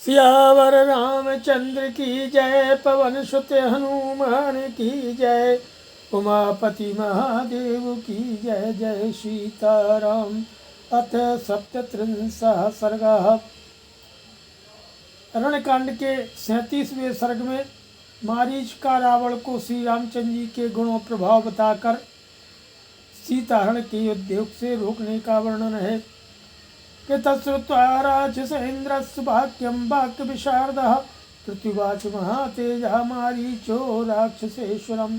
सियावर रामचंद्र की जय, पवन सुत हनुमान की जय, उमापति महादेव की जय। जय सीताराम। अथ सप्तत्रिंशः सर्गः। अरण्यकांड के 37वें सर्ग में मारीच का रावण को श्री रामचंद्र जी के गुणों प्रभाव बताकर सीताहरण के उद्योग से रोकने का वर्णन है। कि तत्श्रुत्वा राक्षसेन्द्रस्य वाक्यं वाक्यविशारदः प्रत्युवाच महातेजः मारीचो राक्षसेश्वरम्।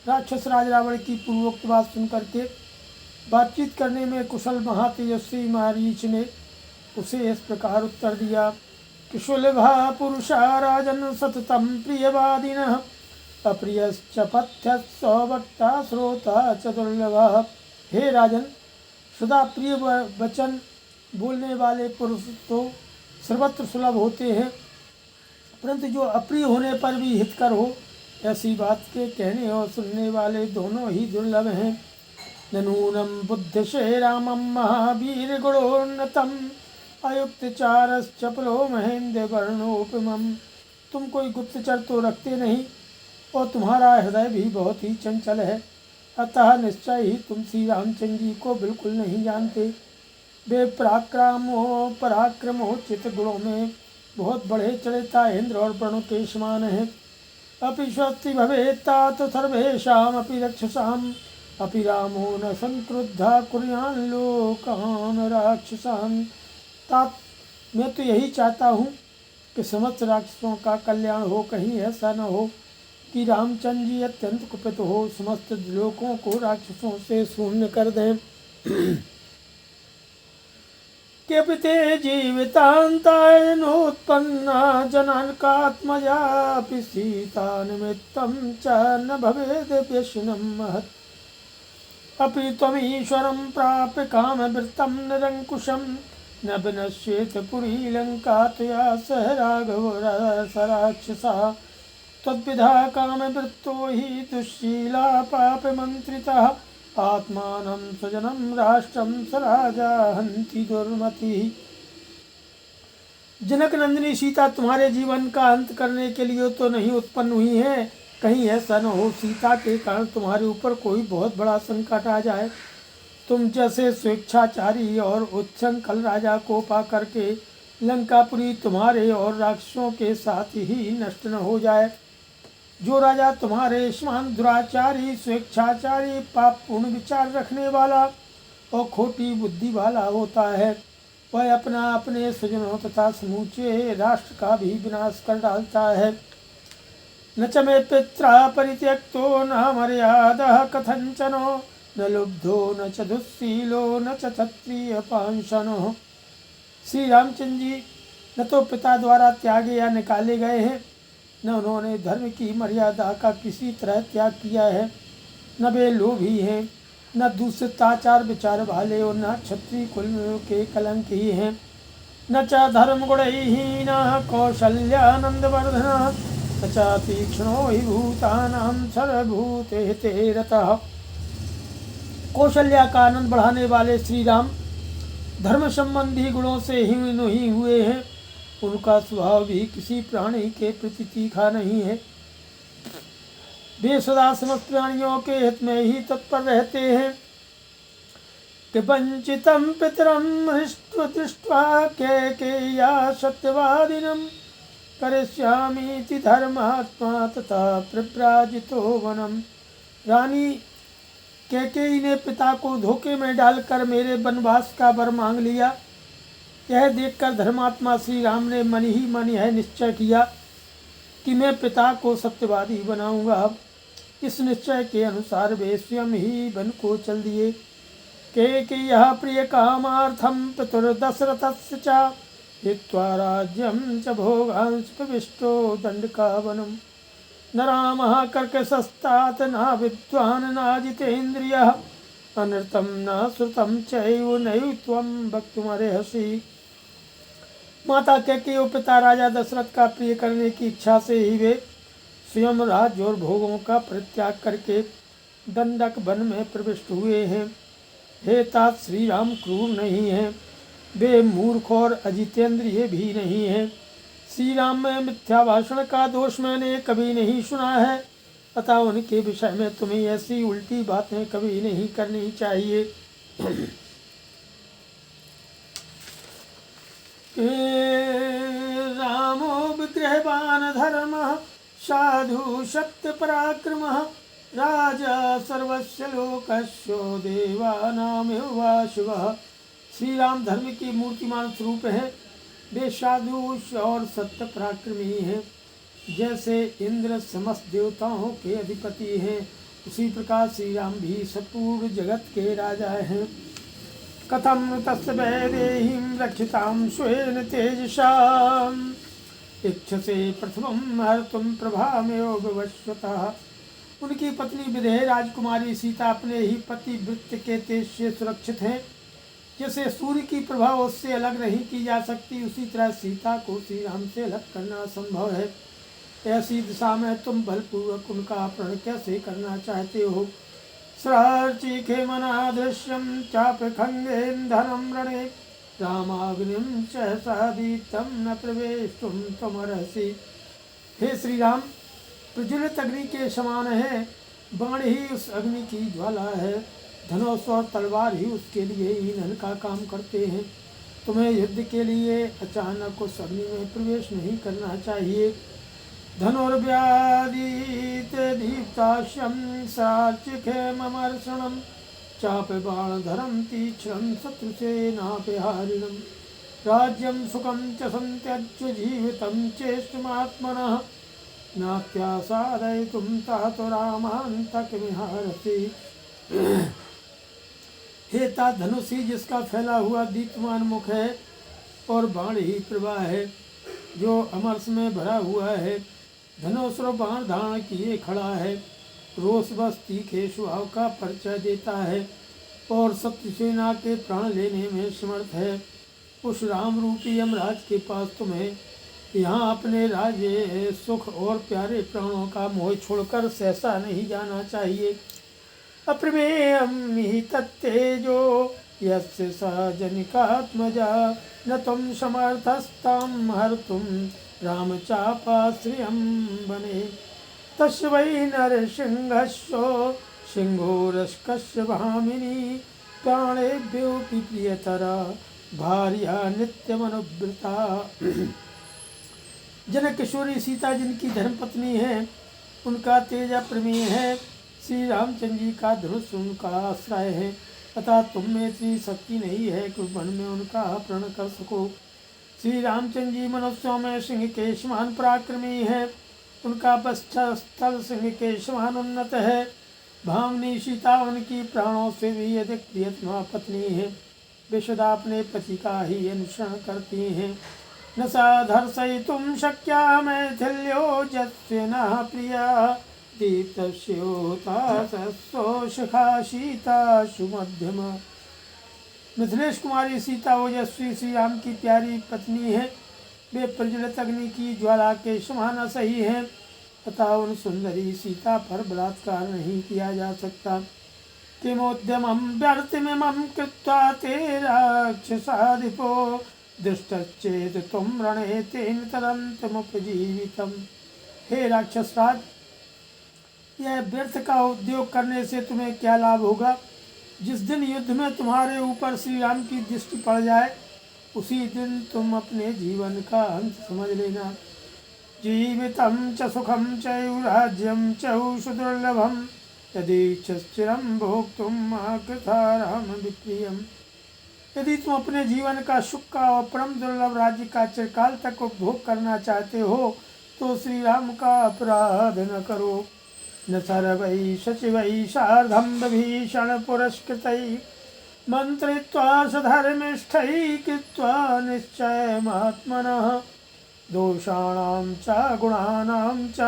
राक्षस राज रावण की पूर्वोक्त बात सुनकर के बातचीत करने में कुशल महातेजस्वी मारीच ने उसे इस प्रकार उत्तर दिया कि सुलभा पुरुषा राजन् सततं प्रियवादिनः, अप्रियश्च पथ्यः वक्ता श्रोता च दुर्लभः। हे राजन, सदा प्रिय वचन बोलने वाले पुरुष तो सर्वत्र सुलभ होते हैं, परंतु जो अप्रिय होने पर भी हितकर हो, ऐसी बात के कहने और सुनने वाले दोनों ही दुर्लभ हैं। ननूनम बुद्धिशे रामम महावीर गुणोन्नतम, अयुक्तचारश्चपलो महेंद्र वर्णोपमम्। तुम कोई गुप्तचर तो रखते नहीं और तुम्हारा हृदय भी बहुत ही चंचल है, अतः निश्चय ही तुम श्री रामचंद्र जी को बिल्कुल नहीं जानते। वे पराक्रमोचित गुणों में बहुत बढ़े चढ़ेता इंद्र और वरुण के समान है। अपि स्वस्ति भवेत्तात सर्वेषाम् अपि रक्षसाम्, अपि रामो न संक्रुद्धा कुर्यान् लोकान् राक्षसान्। तात मैं तो यही चाहता हूँ कि समस्त राक्षसों का कल्याण हो। कहीं ऐसा न हो कि रामचंद्र जी अत्यंत कुपित हो समस्त लोगों को राक्षसों से शून्य कर दें। केपिते जीवितान्ताय नोत्पन्ना जनानकात्मजापि सीता निमित्तं च न भवेद् व्यसनं महत्। अपि त्वमीश्वरं प्राप्य कामवृत्तं निरङ्कुशं, न विनश्येत् पुरी लङ्का त्वया सह राघवो राक्षसा। त्वद्विधा कामवृत्तो हि दुःशीला पापमन्त्रितः, आत्मानं स्वजनं राष्ट्रं स राजा हन्ति दुर्मति। जनक नंदिनी सीता तुम्हारे जीवन का अंत करने के लिए तो नहीं उत्पन्न हुई है। कहीं ऐसा न हो सीता के कारण तुम्हारे ऊपर कोई बहुत बड़ा संकट आ जाए। तुम जैसे स्वेच्छाचारी और उच्छृंखल राजा को पा करके लंकापुरी तुम्हारे और राक्षसों के साथ ही नष्ट न हो जाए। जो राजा तुम्हारे समान दुराचारी, स्वेच्छाचारी, पाप पूर्ण विचार रखने वाला और खोटी बुद्धि वाला होता है, वह अपने स्वजनों तथा समूचे राष्ट्र का भी विनाश कर डालता है। न च मे पित्रा परित्यक्तो न मर्यादः कथंचनो, न लुब्धो न च दुस्सीलो न च क्षत्रिय पांशनो। श्री रामचंद्र जी न तो पिता द्वारा त्यागे या निकाले गए हैं, न उन्होंने धर्म की मर्यादा का किसी तरह त्याग किया है, न वे लोभी हैं, न दूसराचार विचार वाले और न क्षत्रिय कुल के कलंक ही हैं। न च धर्म गुणहीन कौशल्यानंदवर्धन, न च तीक्ष्णो हि भूतानां सर्वभूते हिते रतः। कौशल्या का आनंद बढ़ाने वाले श्री राम धर्म संबंधी गुणों से ही नहीं हुए हैं। उनका स्वभाव भी किसी प्राणी के प्रति तीखा नहीं है। वे सदा समस्त प्राणियों के हित में ही तत्पर रहते हैं। कि वंचितं पितरं दृष्ट्वा कैकेय्या सत्यवादिनं, करिष्यामीति धर्मात्मा तथा प्रव्राजितो वनम। रानी कैकेयी ने पिता को धोखे में डालकर मेरे वनवास का वर मांग लिया। यह देखकर धर्मात्मा श्री राम ने मन ही मन यह निश्चय किया कि मैं पिता को सत्यवादी बनाऊंगा। इस निश्चय के अनुसार वे स्वयं ही वन को चल दिए। कि यह प्रिय कामार्थम पितुर्दशरथस्य च, हित्वा राज्यं च भोगांश प्रविष्टो दंडकावनम्। न रामः कर्कशस्तात न विद्वान् न जितेन्द्रियः, अनृतं न श्रुतं चैव नैव त्वं वक्तुमर्हसि। माता कैकेयी पिता राजा दशरथ का प्रिय करने की इच्छा से ही वे स्वयं राज्य और भोगों का परित्याग करके दंडक वन में प्रविष्ट हुए हैं। हे तात, श्री राम क्रूर नहीं हैं, वे मूर्ख और अजितेंद्रिय भी नहीं हैं। श्री राम में मिथ्या भाषण का दोष मैंने कभी नहीं सुना है, अतः उनके विषय में तुम्हें ऐसी उल्टी बातें कभी नहीं करनी चाहिए। रामो विग्रहवान धर्मः साधु सत्य पराक्रमः राजा सर्वस्य लोकस्य देवानामेव वा शिवः। श्री राम धर्म की मूर्तिमान स्वरूप है, वे साधु और सत्य पराक्रमी हैं। जैसे इंद्र समस्त देवताओं के अधिपति हैं, उसी प्रकार श्री राम भी संपूर्ण जगत के राजा हैं। कथम तस्य वैदेहीं रक्षितां स्वेन तेजसा इच्छसे प्रथमं हर्तुं प्रभामेव विवस्वतः। उनकी पत्नी विदेह राजकुमारी सीता अपने ही पति वृत्त के तेज से सुरक्षित हैं। जैसे सूर्य की प्रभा उससे अलग नहीं की जा सकती, उसी तरह सीता को श्री राम से अलग करना संभव है। ऐसी दिशा में तुम बलपूर्वक उनका अपहरण कैसे करना चाहते हो? सहर्चिखे मनादृश्यं चापखंडेन्धनं रणे रामाग्निं सहसा दीप्तं न प्रवेष्टुं त्वमर्हसि। हे श्री राम, प्रज्वलित अग्नि के समान है, बाण ही उस अग्नि की ज्वाला है, धनुष और तलवार ही उसके लिए ईंधन का काम करते हैं। तुम्हें युद्ध के लिए अचानक उस अग्नि में प्रवेश नहीं करना चाहिए। धनुर्व्यादीत दीप्ताश्यं सार्चिखेमर्षणं चाप बाणधरं तीक्ष्णं शत्रुसेनापहारिणं राज्यं सुखं च संत्यज्य जीवितं चेष्टमात्मनः नात्यासादयितुं तात रामान्तकमिहारसि। हे तात धनुषी जिसका फैला हुआ दीप्तमान मुख है और बाण ही प्रभा है, जो अमरस में भरा हुआ है, धनुष और बाण धारण किए खड़ा है, रोष बस तीखे स्वभाव का परिचय देता है और शत्रु सेना के प्राण लेने में समर्थ है। उस राम रूपी यमराज के पास तुम्हें यहाँ अपने राज्य सुख और प्यारे प्राणों का मोह छोड़कर सहसा नहीं जाना चाहिए। अप्रमेयं हि तत्तेजो यस्य स जनिकात्मजा न त्वं समर्थस्तं हर्तुं रामचापाश्रियं वने। तस्य वै नरसिंहस्य सिंहोरस्कस्य भामिनी प्राणेभ्योऽपि प्रियतरा भार्या नित्यमनुव्रता। जनक किशोरी सीता जिनकी धर्मपत्नी है, उनका तेज अप्रमेय है। श्री रामचंद्र जी का धनुष उनका आश्रय है, अतः तुम में इतनी शक्ति नहीं है कि वन में उनका अपहरण कर सको। श्री रामचंद्र जी मनुष्यों में सिंह के समान पराक्रमी है, उनका वक्षस्थल सिंह के समान उन्नत है। भामिनी सीता उनकी प्राणों से भी अधिक प्रियतमा पत्नी है, वे सदा अपने पति का ही अनुसरण करती हैं। न साधर्षयितुं शक्या मैथिल्यो यस्य नः प्रिया दीप्तस्योता सस्सोषखा सीता सुमध्यम। मिथिलेश कुमारी सीता ओजस्वी श्री राम की प्यारी पत्नी है, वे प्रज्वलित अग्नि की ज्वाला के समान असही हैं, अतः उन सुंदरी सीता पर बलात्कार नहीं किया जा सकता। किमोद्यमं व्यर्थमिमं कृत्वा ते राक्षसाधिपो दुष्टश्चेत् त्वं रणे तेन तदन्तमुपजीवितम्। हे राक्षस राज, यह व्यर्थ का उद्योग करने से तुम्हें क्या लाभ होगा? जिस दिन युद्ध में तुम्हारे ऊपर श्री राम की दृष्टि पड़ जाए, उसी दिन तुम अपने जीवन का अंत समझ लेना। जीवितं च सुखं चैव राज्यं चैव सुदुर्लभं यदीच्छश्चिरं भोक्तुम् आकृता राम विप्रियम्। यदि तुम अपने जीवन का सुख का और परम दुर्लभ राज्य का चिरकाल तक उपभोग करना चाहते हो, तो श्री राम का अपराध न करो। न सर्वैः सचिवैः सार्धं विभीषण पुरस्कृतैः मन्त्रित्वा सधर्मिष्ठैः कृत्वा निश्चयमात्मनः दोषाणां च गुणानां च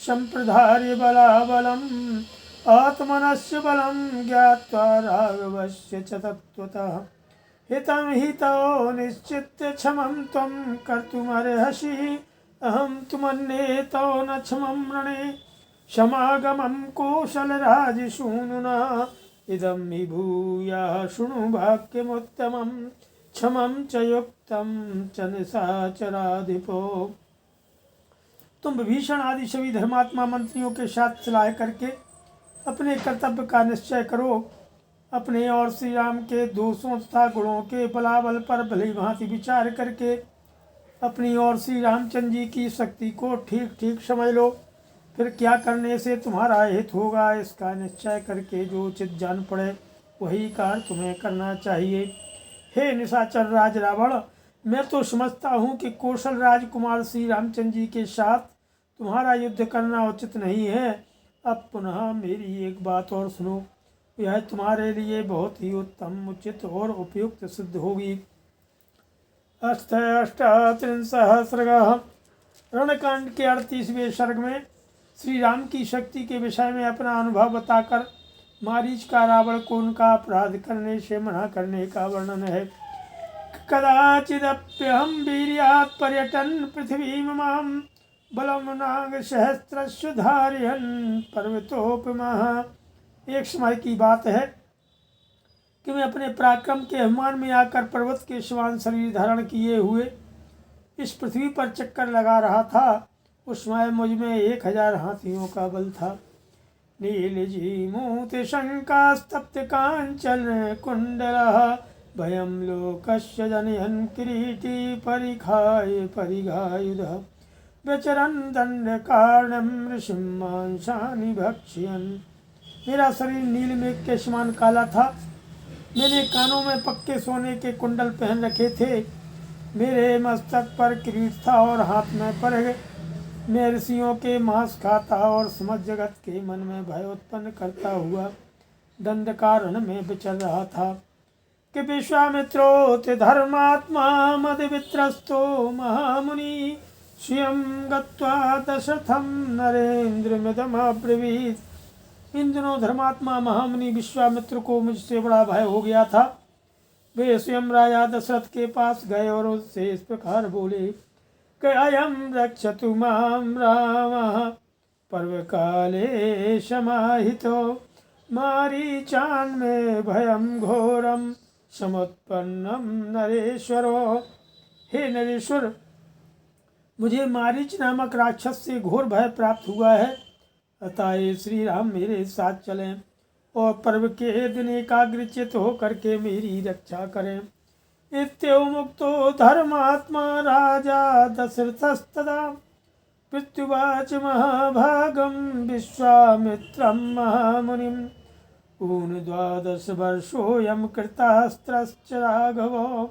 सम्प्रधार्य बलाबलम् आत्मनस्य बलं ज्ञात्वा राघवस्य च तत्त्वतः। हितं हितो निश्चित्य क्षमं त्वं कर्तुमर्हसि अहं तु मन्ये तव न क्षमं रणे। क्षमागमं कौशलराजसूनुना इदं हि भूया शृणु वाक्यमुत्तमं क्षमं च युक्तं च निशाचराधिपो। तुम विभीषण आदि सभी धर्मात्मा मंत्रियों के साथ सलाह करके अपने कर्तव्य का निश्चय करो। अपने और श्री राम के दोषों तथा गुणों के बलाबल पर भली भांति विचार करके अपनी और श्री रामचंद्र जी की शक्ति को ठीक ठीक समझ लो। फिर क्या करने से तुम्हारा हित होगा, इसका निश्चय करके जो उचित जान पड़े वही कार्य तुम्हें करना चाहिए। हे निशाचर राज रावण, मैं तो समझता हूँ कि कौशल राजकुमार श्री रामचंद्र जी के साथ तुम्हारा युद्ध करना उचित नहीं है। अब पुनः मेरी एक बात और सुनो, यह तुम्हारे लिए बहुत ही उत्तम, उचित और उपयुक्त सिद्ध होगी। अष्टात्रिंशः सर्गः। रणकांड के 38वें सर्ग में श्री राम की शक्ति के विषय में अपना अनुभव बताकर मारीच का रावण को उनका अपराध करने से मना करने का वर्णन है। कदाचिदप्यहं वीर्यात् पर्यटन पृथ्वी ममां बलम नाग सहस्रस्य धारयन् पर्वतोपमः। एक समय की बात है कि मैं अपने पराक्रम के अभिमान में आकर पर्वत के समान शरीर धारण किए हुए इस पृथ्वी पर चक्कर लगा रहा था। उस समय मुझ में 1000 हाथियों का बल था। नीलजीमूर्ति शंकास्तप्त कांचन कुंडलः भयं लोकस्य जनयन् किरीटी परिखाय परिघायुधः व्यचरन् दंडकार्णं ऋषिमांसानि भक्ष्यन्। मेरा शरीर नील मेघ के समान काला था। मैंने कानों में पक्के सोने के कुंडल पहन रखे थे। मेरे मस्तक पर किरीट था और हाथ में परग। मैं ऋषियों के मांस खाता और समस्त जगत के मन में भय उत्पन्न करता हुआ दंडकारण्य में विचर रहा था कि विश्वामित्रोऽति धर्मात्मा मदवित्रस्तो महामुनि स्वयं गत्वा दशरथं नरेन्द्रमिदमब्रवीत्। इन दिनों धर्मात्मा महामुनि विश्वामित्र को मुझसे बड़ा भय हो गया था। वे स्वयं राजा दशरथ के पास गए और उससे इस प्रकार बोले कि अयं रक्षतु मां रामः पर्वकाले समाहितो मारीचान्मे भयं घोरं समुत्पन्नं नरेश्वरो। हे नरेश्वर, मुझे मारीच नामक राक्षस से घोर भय प्राप्त हुआ है। अतः श्री राम मेरे साथ चलें और पर्व के दिन एकाग्रचित होकर के मेरी रक्षा करें। इत्युमुक्तो धर्मात्मा राजा दशरथस्तदा प्रत्युवाच महाभागं विश्वामित्रं महामुनिम्। ऊनद्वादश वर्षोऽयं कृतास्त्रश्च राघवो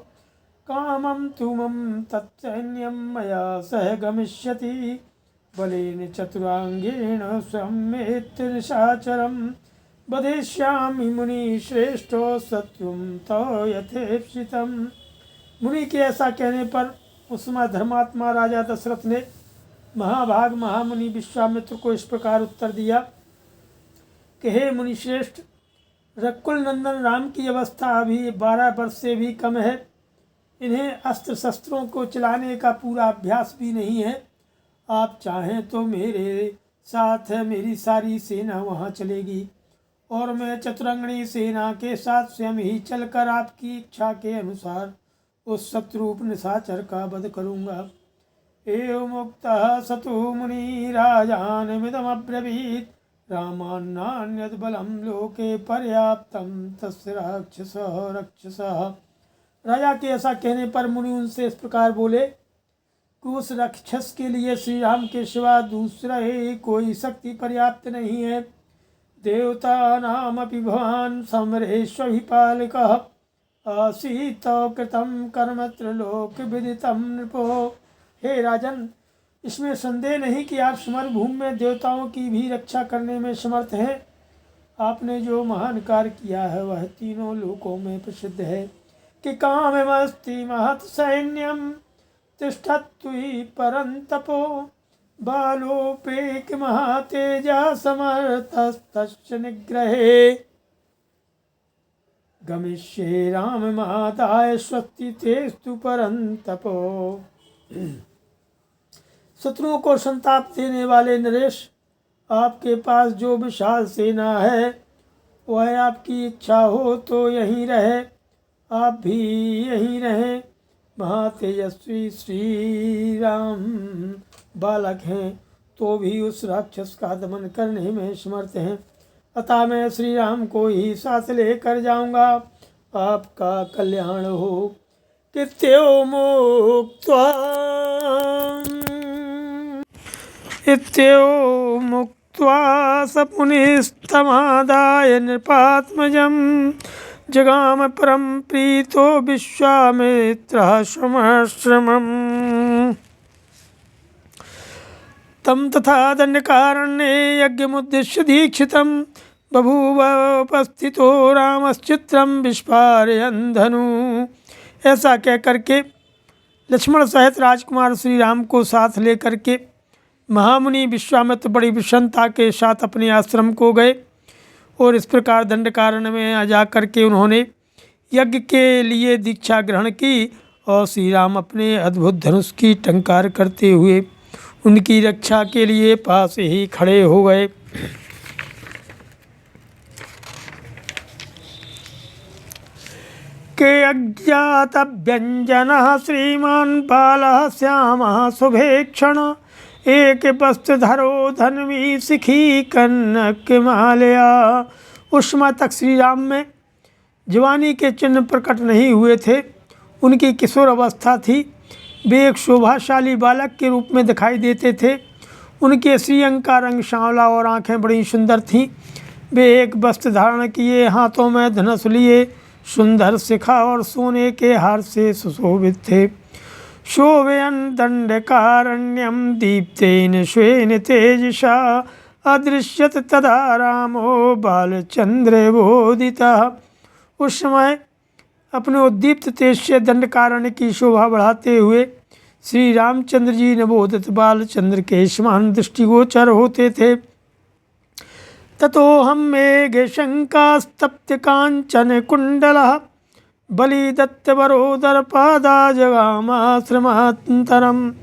कामं तु मम तत्सैन्यं मया सह गमिष्यति बलेन चतुरांगेण सम्मेत्य निशाचरं वधिष्यामि मुनिश्रेष्ठो शत्रुं तव यथेप्सितं। मुनि के ऐसा कहने पर उस समय धर्मात्मा राजा दशरथ ने महाभाग महामुनि विश्वामित्र को इस प्रकार उत्तर दिया कि हे मुनिश्रेष्ठ, रकुल नंदन राम की अवस्था अभी 12 वर्ष से भी कम है। इन्हें अस्त्र शस्त्रों को चलाने का पूरा अभ्यास भी नहीं है। आप चाहें तो मेरे साथ मेरी सारी सेना वहाँ चलेगी और मैं चतुरंगणी सेना के साथ स्वयं ही चलकर आपकी इच्छा के अनुसार उस शत्रुप निशाचर का वध करूँगा। एवमुक्तः सतु मुनि राजानमिदमब्रवीत् रामान्नान्यद् बलं लोके पर्याप्तं तस्य राक्षसः। राजा के ऐसा कहने पर मुनि उनसे इस प्रकार बोले कि उस राक्षस के लिए श्री राम के सिवा दूसरा ही कोई शक्ति पर्याप्त नहीं है। देवतानामपि भवान् समरेष्वभिपालकः आसीत् कृतं कर्म त्रिलोकविदितं नृपो। हे राजन, इसमें संदेह नहीं कि आप समरभूमि में देवताओं की भी रक्षा करने में समर्थ हैं। आपने जो महान कार्य किया है वह तीनों लोकों में प्रसिद्ध है कि काममस्ति महत् सैन्यं तिष्ठत्वि परन्तपो बालोपेक महातेजा समर्थस्तस्य निग्रहे गमिष्ये राम मादाय स्वस्ति तेस्तु परन्तपो। शत्रुओं को संताप देने वाले नरेश, आपके पास जो विशाल सेना है वह आपकी इच्छा हो तो यहीं रहे। आप भी यहीं रहें। महातेजस्वी श्री राम बालक हैं तो भी उस राक्षस का दमन करने में समर्थ हैं, अतः मैं श्री राम को ही साथ लेकर जाऊंगा। आपका कल्याण हो। कित्यो मुक्त्वा स पुनिस्तमादाय नृपात्मजं जगाम परम प्रीतो विश्वामित्रः श्रमश्रमम्। तं तथा दण्डकारण्ये यज्ञमुद्दिश्य दीक्षितं बभूव उपस्थितो रामश्चित्रं विस्फारयन् धनु। ऐसा कह करके लक्ष्मण सहित राजकुमार श्री राम को साथ लेकर के महामुनि विश्वामित्र बड़ी विषन्नता के साथ अपने आश्रम को गए और इस प्रकार दंडकारण्य में जा कर के उन्होंने यज्ञ के लिए दीक्षा ग्रहण की और श्री राम अपने अद्भुत धनुष की टंकार करते हुए उनकी रक्षा के लिए पास ही खड़े हो गए। के अज्ञात व्यंजनः श्रीमान् बालः श्यामः शुभेक्षण एक वस्त्रधरो धन्वी सिखी कनक मालया। उस समय तक श्री राम में जवानी के चिन्ह प्रकट नहीं हुए थे, उनकी किशोर अवस्था थी। वे एक शोभाशाली बालक के रूप में दिखाई देते थे। उनके श्रीअंग का रंग सांवला और आंखें बड़ी सुंदर थीं। वे एक वस्त्र धारण किए, हाथों में धनुष लिए, सुंदर शिखा और सोने के हार से सुशोभित थे। शोभयन् दंडकारण्यं दीप्तेन स्वेन तेजसा अदृश्यत तदा रामो बालचंद्र बोधितः। उस समय अपने उद्दीप्त तेज से दंडकारण्य की शोभा बढ़ाते हुए श्री रामचंद्र जी नवोदित बालचंद्र के समान दृष्टिगोचर होते थे। ततो हम मेघ शंकास्तप्त कांचन कुंडलः बलिदत्तवरोदर पादा जगामाश्रमान्तरम।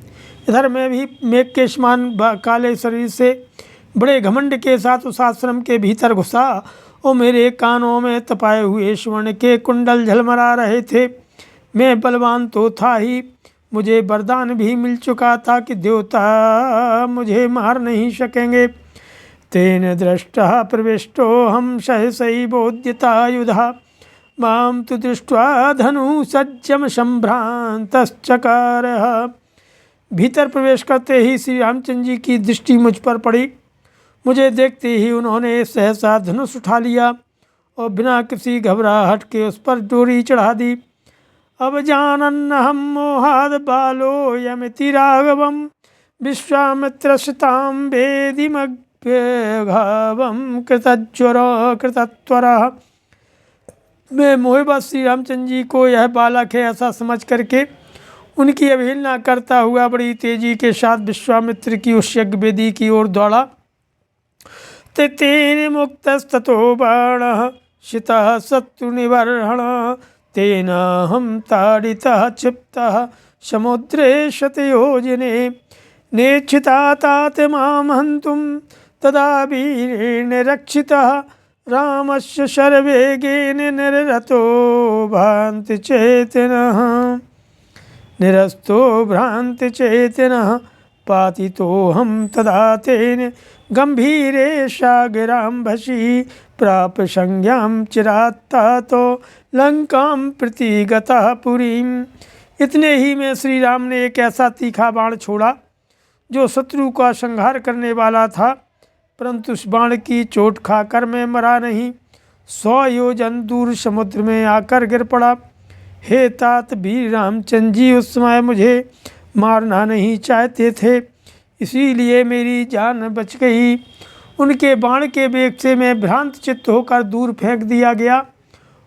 इधर में भी मेघ के समान काले शरीर से बड़े घमंड के साथ उस आश्रम के भीतर घुसा और मेरे कानों में तपाए हुए स्वर्ण के कुंडल झलमला रहे थे। मैं बलवान तो था ही, मुझे वरदान भी मिल चुका था कि देवता मुझे मार नहीं सकेंगे। तेन दृष्टः प्रविष्टो हम सहसै बोध्यतायुधः मां तु दृष्ट्वा धनु सज्जम संभ्रांतश्चकारः। भीतर प्रवेश करते ही श्री रामचंद्र जी की दृष्टि मुझ पर पड़ी। मुझे देखते ही उन्होंने सहसा धनुष उठा लिया और बिना किसी घबराहट के उस पर डोरी चढ़ा दी। अब जानन्नहं मोहाद बालो यमिति राघवं विश्वामित्रस्तां वेदिमग्घावं कृतत्वरः। मैं मोहबस श्री रामचंद्र जी को यह बालक है ऐसा समझ करके उनकी अवहेलना करता हुआ बड़ी तेजी के साथ विश्वामित्र की उस यज्ञ वेदी की ओर दौड़ा। तेन मुक्तस्ततो बाणः शितः शत्रुनिबर्हणः तेन हम ताडितः क्षिप्तः समुद्रे शतयोजने नेक्षिता तात मां हन्तुं तदा वीरेण रक्षितः रामस्य शरवेगेन निरतो भ्रान्ति चेतनः निरस्तो भ्रान्ति चेतनः पातितोऽहं तदा तेन गंभीरे सागराम्भसि प्राप संज्ञां चिरात्तातो लंकां प्रति गतः पुरीम्। इतने ही में श्री राम ने एक ऐसा तीखा बाण छोड़ा जो शत्रु का संहार करने वाला था, परंतु उस बाण की चोट खाकर मैं मरा नहीं, 100 योजन दूर समुद्र में आकर गिर पड़ा। हे तात वीर रामचंद्र जी उस समय मुझे मारना नहीं चाहते थे, इसीलिए मेरी जान बच गई। उनके बाण के वेग से मैं भ्रांत चित्त होकर दूर फेंक दिया गया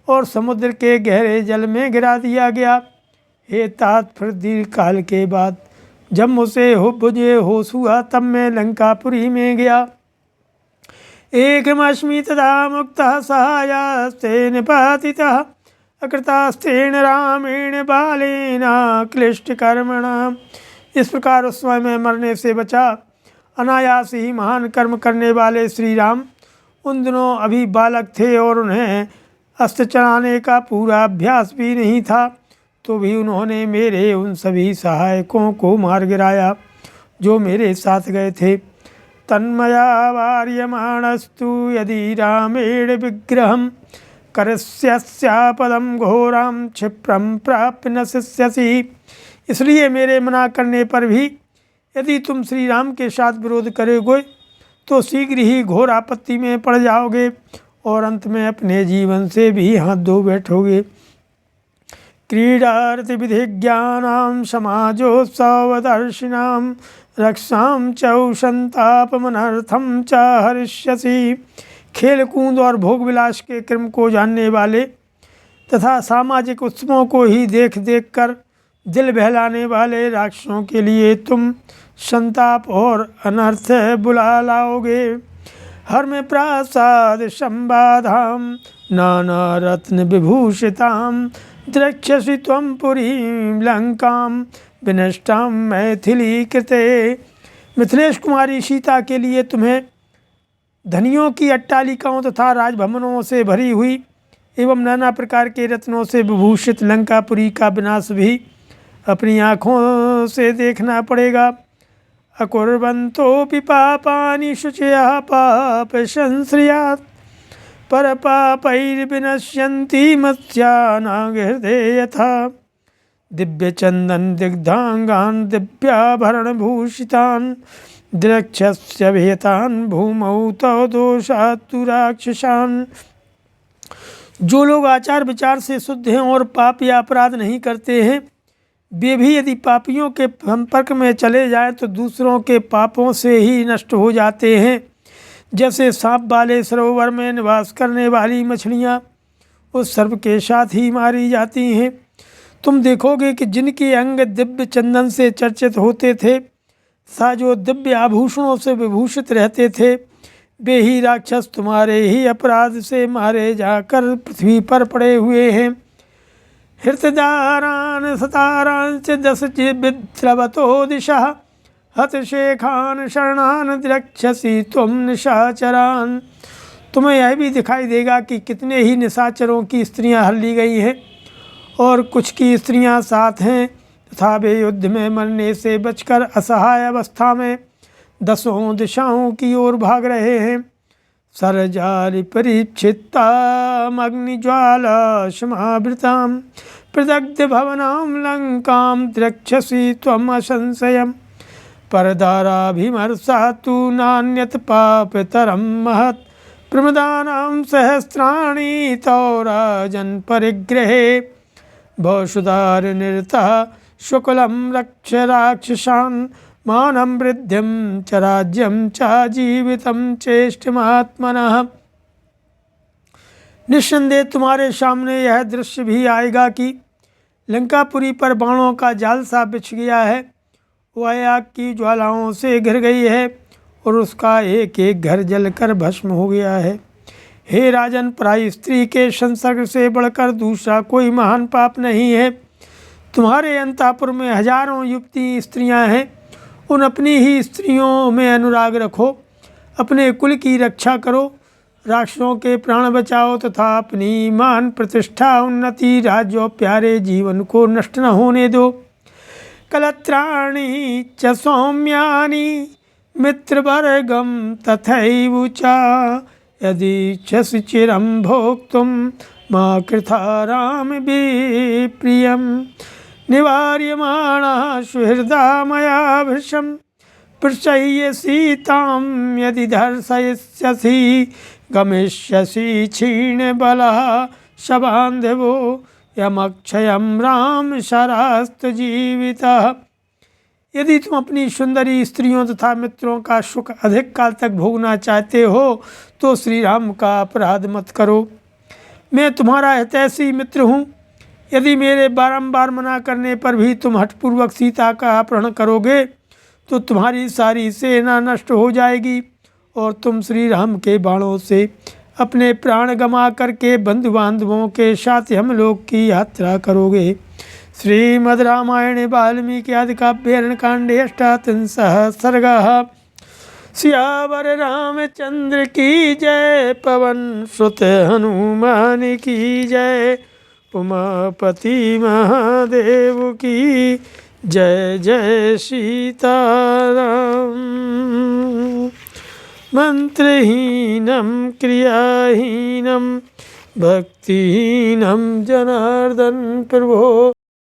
और समुद्र के गहरे जल में गिरा दिया गया। हे तात फिर दीर्घ काल के बाद जब मुझे होश हुआ तब मैं लंकापुरी में गया। एकमस्मि तदा मुक्तः सहायास्तेन पातितः अकृतास्तेन रामेण बालेन क्लिष्टकर्मणा। इस प्रकार उस समय में मरने से बचा। अनायास ही महान कर्म करने वाले श्री राम उन दिनों अभी बालक थे और उन्हें अस्त्र चलाने का पूरा अभ्यास भी नहीं था, तो भी उन्होंने मेरे उन सभी सहायकों को मार गिराया जो मेरे साथ गए थे। तन्मया वार्यमाणस्तु यदि रामेण विग्रहं करस्यापदं घोरां क्षिप्रं प्राप्य न शिष्यसि। इसलिए मेरे मना करने पर भी यदि तुम श्री राम के साथ विरोध करोगे तो शीघ्र ही घोर आपत्ति में पड़ जाओगे और अंत में अपने जीवन से भी हाथ धो बैठोगे। क्रीडार्थ विधिज्ञानां समाजोत्सवदर्शिनां रक्षां च संतापमनर्थं च हरिष्यसि। खेल कूद और भोग विलास के क्रम को जानने वाले तथा सामाजिक उत्सवों को ही देख देख कर दिल बहलाने वाले राक्षसों के लिए तुम संताप और अनर्थ बुला लाओगे। हर में प्रासाद संबाधां नाना रत्न विभूषितां द्रक्ष्यसि त्वं पुरीं लंकां विनष्टां मैथिली कृते। मिथिलेश कुमारी सीता के लिए तुम्हें धनियों की अट्टालिकाओं तथा राजभवनों से भरी हुई एवं नाना प्रकार के रत्नों से विभूषित लंकापुरी का विनाश भी अपनी आँखों से देखना पड़ेगा। अकुर्वन्तोऽपि पापानि शुचयः पाप संश्रयात् पर पापैर्विनश्यन्ति मत्स्यानां हृदये यथा। दिव्य चंदन दिग्धांगान दिव्याभरण भूषितान द्रक्षस्य भेतान भूमौ तव दोषात्तु राक्षसान्। जो लोग आचार विचार से शुद्ध हैं और पाप या अपराध नहीं करते हैं, वे भी यदि पापियों के संपर्क में चले जाएं तो दूसरों के पापों से ही नष्ट हो जाते हैं। जैसे सांप वाले सरोवर में निवास करने वाली मछलियां उस सर्प के साथ ही मारी जाती हैं। तुम देखोगे कि जिनके अंग दिव्य चंदन से चर्चित होते थे तथा जो दिव्य आभूषणों से विभूषित रहते थे, वे ही राक्षस तुम्हारे ही अपराध से मारे जाकर पृथ्वी पर पड़े हुए हैं। हृतदारान सतारांच दश विद्रवतो दिशः हतशेखान शरणान द्रक्ष्यसि त्वं निशाचरान। तुम्हें यह भी दिखाई देगा कि कितने ही निशाचरों की स्त्रियां हर ली गई हैं और कुछ की स्त्रियां साथ हैं तथा वे युद्ध में मरने से बचकर असहाय अवस्था में दसों दिशाओं की ओर भाग रहे हैं। सरजारि परिक्षिप्तामग्निज्वाला समावृतां प्रदग्ध भवनां लंकां द्रक्ष्यसि त्वम् असंशयम्। परदाराभिमर्शा तु नान्यत् पापतरं महत् प्रमदानां सहस्राणि तौ राजन् परिग्रहे। भवसुधारनिरतः शुक्लं रक्ष राक्षसान् मानं वृद्धिं च राज्यं च जीवितं चेष्टमात्मनः। निस्संदेह तुम्हारे सामने यह दृश्य भी आएगा कि लंकापुरी पर बाणों का जाल सा बिछ गया है। वह आग की ज्वालाओं से घिर गई है और उसका एक एक घर जलकर भस्म हो गया है। हे राजन, पराई स्त्री के संसर्ग से बढ़कर दूसरा कोई महान पाप नहीं है। तुम्हारे अंतःपुर में हजारों युवती स्त्रियां हैं, उन अपनी ही स्त्रियों में अनुराग रखो, अपने कुल की रक्षा करो, राक्षसों के प्राण बचाओ तथा अपनी मान प्रतिष्ठा उन्नति राज्य और प्यारे जीवन को नष्ट न होने दो। कलत्राणि च सौम्यानि मित्रवर्गं तथैव च यदि इच्छसि चिरं भोक्तुं मा कृथा राम विप्रियं। निवार्यमाणः सुहृदा मया भृशं पृच्छयसि तां यदि दर्शयिष्यसि गमिष्यसि क्षीणबलः सबान्धवो यमक्षयं राम शरास्तु जीवितः। यदि तुम अपनी सुंदरी स्त्रियों तथा मित्रों का सुख अधिक काल तक भोगना चाहते हो तो श्री राम का अपराध मत करो। मैं तुम्हारा हितैषी मित्र हूँ। यदि मेरे बारंबार मना करने पर भी तुम हठपूर्वक सीता का अपहरण करोगे तो तुम्हारी सारी सेना नष्ट हो जाएगी और तुम श्री राम के बाणों से अपने प्राण गंवा करके बंधु बांधवों के साथ हम लोग की यात्रा करोगे। श्रीमद् रामायणे वाल्मीकि आदि काव्ये अरण्यकाण्डे 38 सर्गः। सियावर रामचंद्र की जय, पवन सुत हनुमान की जय, उमापति महादेव की जय। जय सीताराम। मंत्रहीनं क्रियाहीनं भक्तिहीनं जनार्दन प्रभो